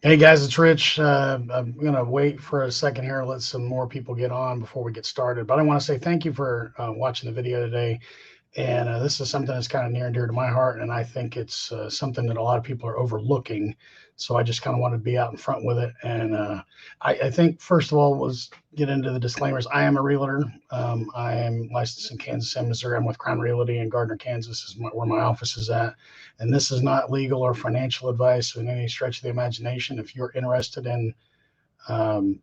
Hey guys, it's Rich. I'm going to wait for a second here, let some more people get on before we get started. But I want to say thank you for watching the video today. And this is something that's kind of near and dear to my heart. And I think it's something that a lot of people are overlooking. So I just kind of wanted to be out in front with it. And I think, first of all, was get into the disclaimers. I am a realtor. I am licensed in Kansas and Missouri. I'm with Crown Realty in Gardner, Kansas, is where my office is at. And this is not legal or financial advice in any stretch of the imagination. If you're interested in um,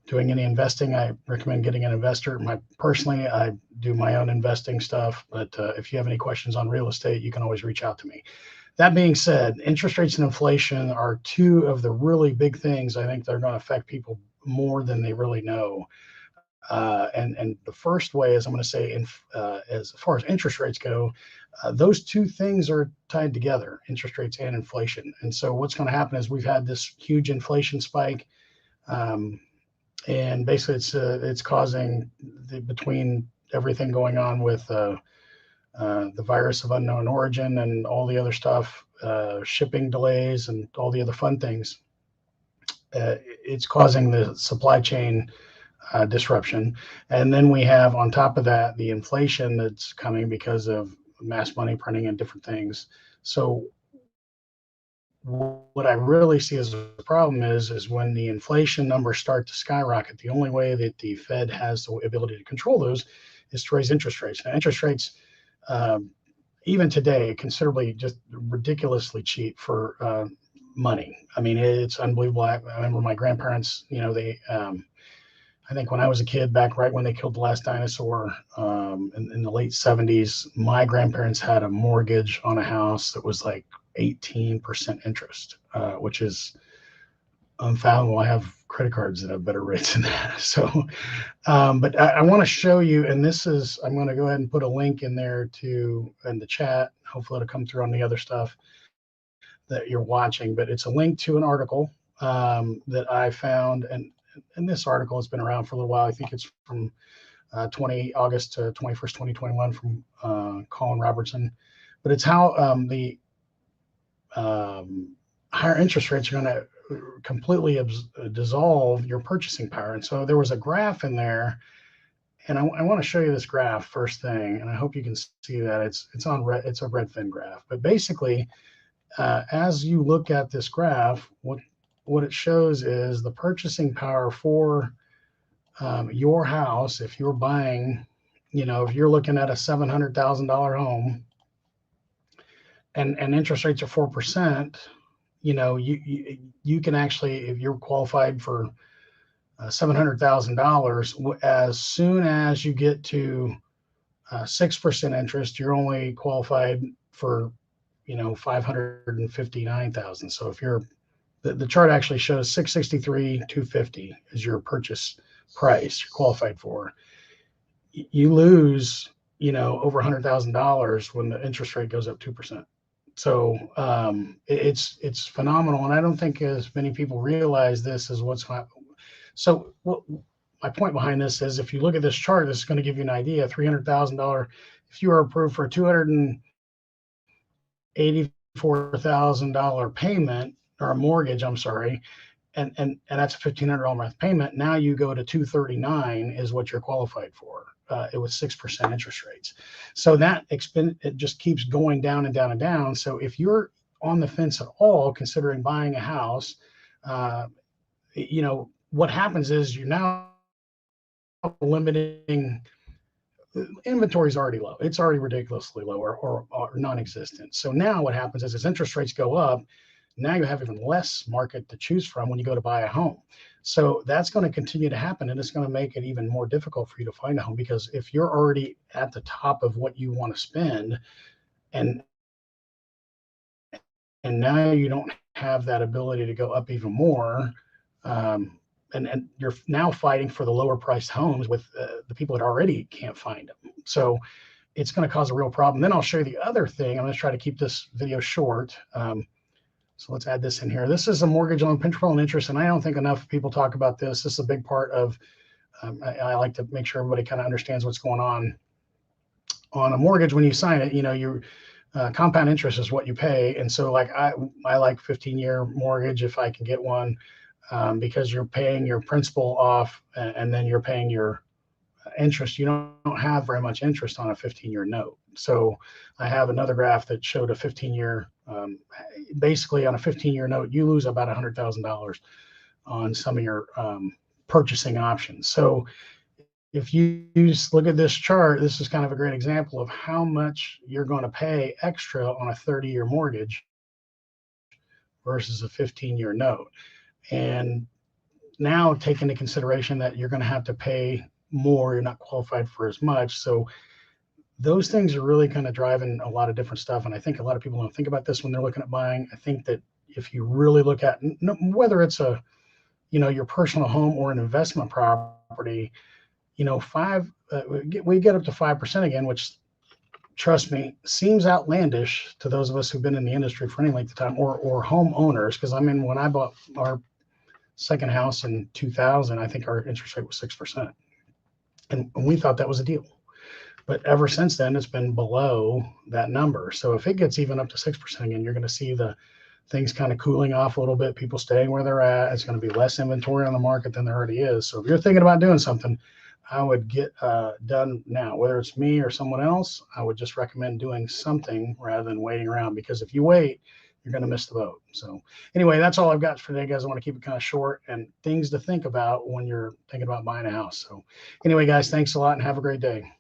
doing any investing, I recommend getting an investor. Personally, I do my own investing stuff, but if you have any questions on real estate, you can always reach out to me. That being said, interest rates and inflation are two of the really big things I think that are going to affect people more than they really know. And the first way is I'm going to say, as far as interest rates go, those two things are tied together, interest rates and inflation. And so what's going to happen is we've had this huge inflation spike. And basically it's causing between everything going on with the virus of unknown origin and all the other stuff, shipping delays and all the other fun things. It's causing the supply chain disruption. And then we have on top of that the inflation that's coming because of mass money printing and different things. So what I really see as a problem is when the inflation numbers start to skyrocket, the only way that the Fed has the ability to control those is to raise interest rates. Now, interest rates, um, even today, considerably just ridiculously cheap for money. I mean, it's unbelievable. I remember my grandparents, I think when I was a kid, back right when they killed the last dinosaur in the late 70s, my grandparents had a mortgage on a house that was like 18% interest, which is unfathomable. I have credit cards that have better rates than that. So, but I want to show you, and I'm going to go ahead and put a link in there in the chat. Hopefully it'll come through on the other stuff that you're watching, but it's a link to an article that I found. And this article has been around for a little while. I think it's from August to 21st, 2021 from Colin Robertson. But it's how the higher interest rates are going to completely dissolve your purchasing power. And so there was a graph in there, and I want to show you this graph first thing, and I hope you can see that it's a Redfin graph. But basically, as you look at this graph, what it shows is the purchasing power for your house. If you're buying, if you're looking at a $700,000 home and interest rates are 4%, you can actually, if you're qualified for $700,000, as soon as you get to 6% interest, you're only qualified for, 559,000. So if you're the chart actually shows 663,250 is your purchase price you're qualified for. You lose, over $100,000 when the interest rate goes up 2%. So it's phenomenal, and I don't think as many people realize this is what's happening. So my point behind this is, if you look at this chart, this is going to give you an idea. $300,000, if you are approved for a $284,000 payment, or a mortgage, I'm sorry, and that's a $1,500 a month payment. Now you go to 239 is what you're qualified for. It was 6% interest rates. So that it just keeps going down and down and down. So if you're on the fence at all, considering buying a house, what happens is you're now limiting. Inventory is already low. It's already ridiculously low or non-existent. So now what happens is, as interest rates go up, now you have even less market to choose from when you go to buy a home. So that's going to continue to happen, and it's going to make it even more difficult for you to find a home, because if you're already at the top of what you want to spend, and now you don't have that ability to go up even more, and you're now fighting for the lower priced homes with the people that already can't find them. So it's going to cause a real problem. Then I'll show you the other thing. I'm going to try to keep this video short. So let's add this in here. This is a mortgage loan, principal and interest, and I don't think enough people talk about this. This is a big part of, I like to make sure everybody kind of understands what's going on a mortgage. When you sign it, compound interest is what you pay. And so like I like 15-year mortgage if I can get one, because you're paying your principal off and then you're paying your interest. You don't have very much interest on a 15-year note. So I have another graph that showed a 15-year, basically on a 15-year note, you lose about $100,000 on some of your purchasing options. So if you look at this chart, this is kind of a great example of how much you're going to pay extra on a 30-year mortgage versus a 15-year note. And now take into consideration that you're going to have to pay more, you're not qualified for as much. So those things are really kind of driving a lot of different stuff. And I think a lot of people don't think about this when they're looking at buying. I think that if you really look at whether it's a, your personal home or an investment property, we get up to 5% again, which, trust me, seems outlandish to those of us who've been in the industry for any length of time, or homeowners. Because I mean, when I bought our second house in 2000, I think our interest rate was 6%, and we thought that was a deal. But ever since then, it's been below that number. So if it gets even up to 6% again, you're going to see the things kind of cooling off a little bit, people staying where they're at. It's going to be less inventory on the market than there already is. So if you're thinking about doing something, I would get done now. Whether it's me or someone else, I would just recommend doing something rather than waiting around, because if you wait, you're going to miss the boat. So anyway, that's all I've got for today, guys. I want to keep it kind of short and things to think about when you're thinking about buying a house. So anyway, guys, thanks a lot and have a great day.